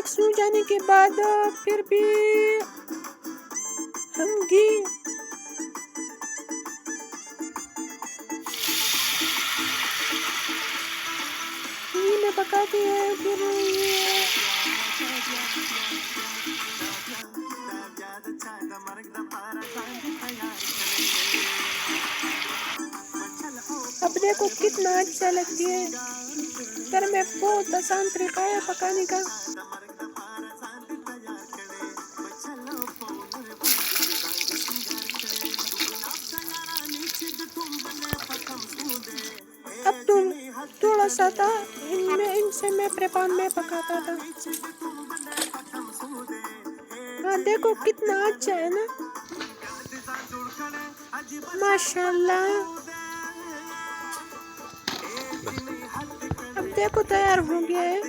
Mix हो जाने के बाद फिर भी हम घी में पकाते हैं। फिर ये अब देखो कितना अच्छा लगती है। घर में बहुत आसान तरीका है पकाने का। अब तुम थोड़ा सा था इनसे मैं प्रेपान में पकाता था। हाँ देखो कितना अच्छा है ना, माशाल्लाह। अब देखो तैयार हो गया है।